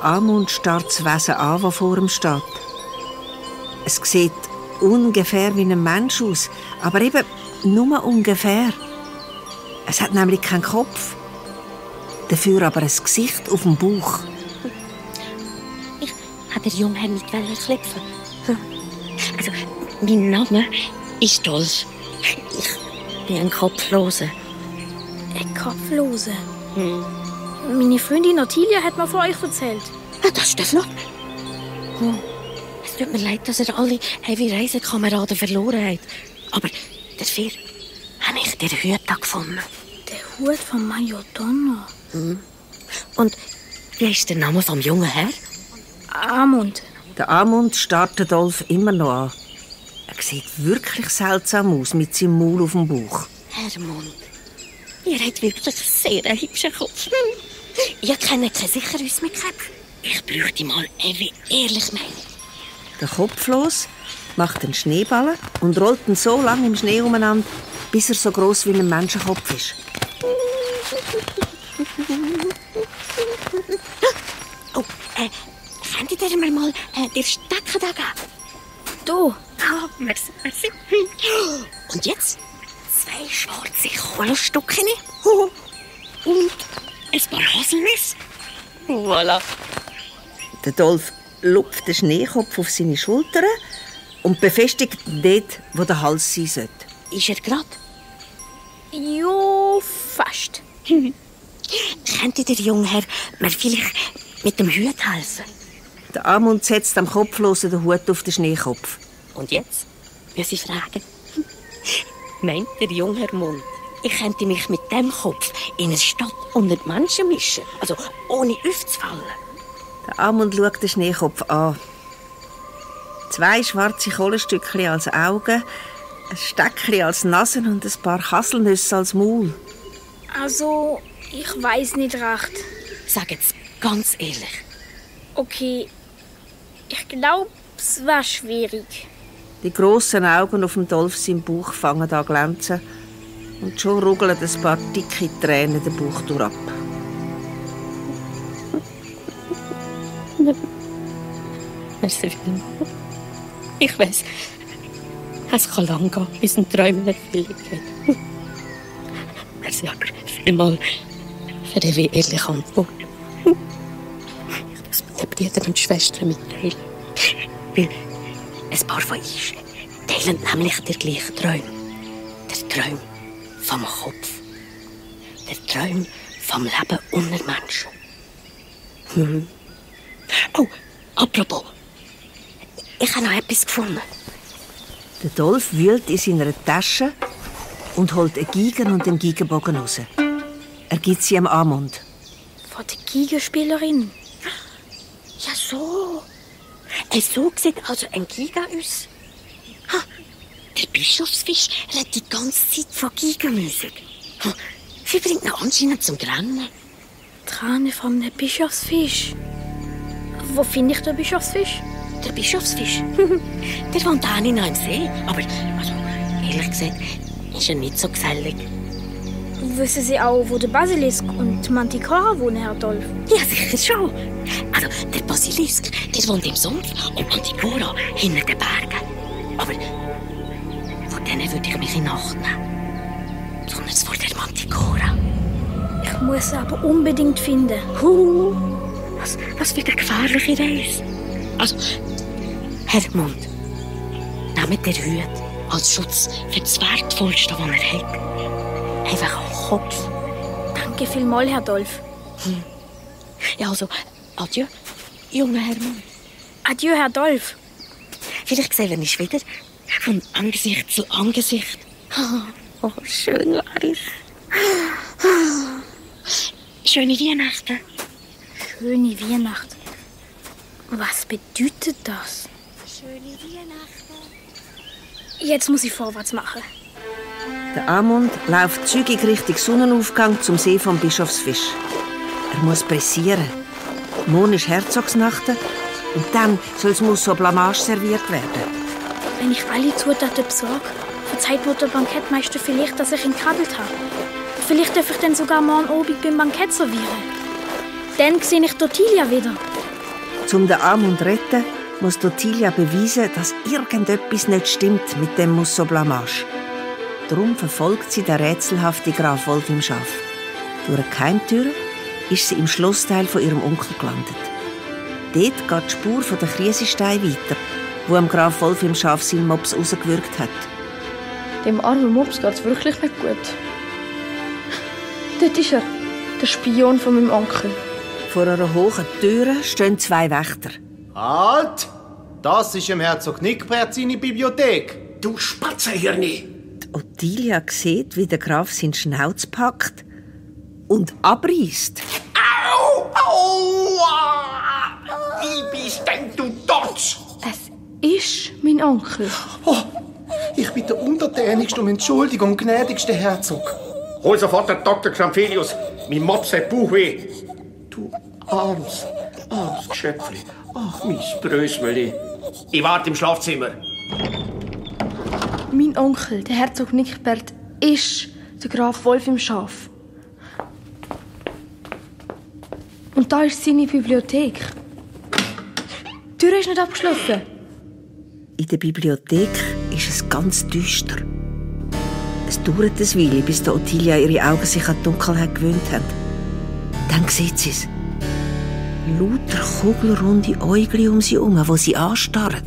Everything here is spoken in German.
Amund starrt das Wesen an, das vor ihm steht. Es sieht ungefähr wie ein Mensch aus, aber eben nur ungefähr. Es hat nämlich keinen Kopf, dafür aber ein Gesicht auf dem Bauch. Ich wollte den jungen Herrn nicht klopfen. Also, mein Name ist Dolf. Ich bin ein Kopfloser. Ein Kopfloser? Meine Freundin Ottilia hat mir von euch erzählt. Ah, das ist der Flop. Es tut mir leid, dass er alle heavy Reisekameraden verloren hat. Aber dafür habe ich den Hut gefunden. Der Hut von Major Donner? Und wie ist der Name vom jungen Herr? Amund. Der Amund starrt den Dolf immer noch an. Er sieht wirklich seltsam aus mit seinem Maul auf dem Bauch. Herr Mund, ihr habt wirklich sehr einen hübschen Kopf. Ich kenne keinen sicheren Köpfe. Ich bräuchte mal eine ehrliche Meinung. Der Kopflos macht einen Schneeballen und rollt ihn so lange im Schnee umeinander, bis er so gross wie ein Menschenkopf ist. Oh, könntet ihr mir mal den Stecker da geben? Du? Ah, merci. Und jetzt 2 schwarze Kohlestücke und ein paar Haselnüsse. Voilà. Der Dolf lupft den Schneekopf auf seine Schultern und befestigt dort, wo der Hals sein sollte. Ist er gerade? Jo, fast. Könnte der junge Herr mir vielleicht mit dem Hut helfen? Der Amund setzt am Kopflosen den Hut auf den Schneekopf. Und jetzt muss ich fragen, meint der junge Herr Mund, ich könnte mich mit dem Kopf in eine Stadt unter die Menschen mischen, also ohne aufzufallen? Der Amund schaut den Schneekopf an. 2 schwarze Kohlenstückchen als Augen, ein Steckchen als Nasen und ein paar Haselnüsse als Maul. Also, ich weiß nicht recht. Sag jetzt ganz ehrlich. Okay, ich glaube, es wäre schwierig. Die grossen Augen auf dem Dolf seinem Bauch fangen an zu glänzen und schon rugeln ein paar dicke Tränen den Bauch durch ab. Merci vielmals. Ich weiss, es kann lang gehen, bis ein Träumen Erfüllung geht. Merci aber vielmals für die ehrliche Antwort. Das mit den Brüdern und Schwestern mitteilen. Weil ein paar von uns teilen nämlich den gleichen Traum. Der Traum vom Kopf. Der Traum vom Leben unter Menschen. Oh, apropos. Ich habe noch etwas gefunden. Der Dolf wühlt in seiner Tasche und holt eine Geige und einen Geigenbogen raus. Er gibt sie am Amund. Von der Geigenspielerin? Ja, so. So sieht also ein Giga aus. Ha, der Bischofsfisch redet die ganze Zeit von Gigamusik. Sie bringt ihn anscheinend zum Grennen. Tränen von einem Bischofsfisch. Wo finde ich den Bischofsfisch? Der Bischofsfisch? Der wohnt auch nicht im See. Aber also, ehrlich gesagt ist er nicht so gesellig. Wissen Sie auch, wo der Basilisk und die Mantikora wohnen, Herr Dolf? Ja, sicher schon. Also, der Basilisk, der wohnt im Sumpf und Mantikora hinter den Bergen. Aber vor denen würde ich mich in Nacht nehmen. Besonders vor der Mantikora. Ich muss sie aber unbedingt finden. Was für eine gefährliche Reise. Also, Herr Mund, nehmt den Hut als Schutz für das Wertvollste, was er hat. Einfach Kopf. Danke vielmals, Herr Dolf. Ja, also, adieu, junger Herr Mund. Adieu, Herr Dolf. Vielleicht sehen wir uns wieder von Angesicht zu Angesicht. Oh, schön war es. Schöne Weihnachten. Schöne Weihnachten. Was bedeutet das? Schöne Weihnachten. Jetzt muss ich vorwärts machen. Der Amund läuft zügig Richtung Sonnenaufgang zum See vom Bischofsfisch. Er muss pressieren. Morgen ist Herzogsnacht und dann soll das Mousse au Blamage serviert werden. Wenn ich alle Zutaten besorge, verzeiht mir der Bankettmeister vielleicht, dass ich ihn gekrabbelt habe. Vielleicht darf ich dann sogar morgen Abend beim Bankett servieren. Dann sehe ich Ottilia wieder. Um den Amund zu retten, muss Ottilia beweisen, dass irgendetwas nicht stimmt mit dem Musso Blamage. Darum verfolgt sie den rätselhaften Graf Wolf im Schaf. Durch eine Geheimtür ist sie im Schlossteil von ihrem Onkel gelandet. Dort geht die Spur von der Kriesestein weiter, wo am Graf Wolf im Schaf seinen Mops rausgewürgt hat. Dem armen Mops geht's wirklich nicht gut. Dort ist er, der Spion von meinem Onkel. Vor einer hohen Tür stehen 2 Wächter. Halt! Das ist dem Herzog Nickbert seine Bibliothek. Du Spatzenhirni! Ottilia sieht, wie der Graf seinen Schnauz packt und abreißt. Au! Aua! Wie bist denn du dort? Es ist mein Onkel. Oh, ich bitte untertänigst um Entschuldigung, gnädigster Herzog. Hol sofort den Dr. Xamphelius. Mein Mops hat Bauchweh. Du armes Geschöpfli. Ach, mein Brösmeli. Ich warte im Schlafzimmer. Mein Onkel, der Herzog Nickbert, ist der Graf Wolf im Schaf. Und da ist seine Bibliothek. Die Tür ist nicht abgeschlossen. In der Bibliothek ist es ganz düster. Es dauert eine Weile, bis Ottilia ihre Augen sich an die Dunkelheit gewöhnt haben. Dann sieht sie es. Lauter kugelrunde Äugel um sie herum, die sie anstarren.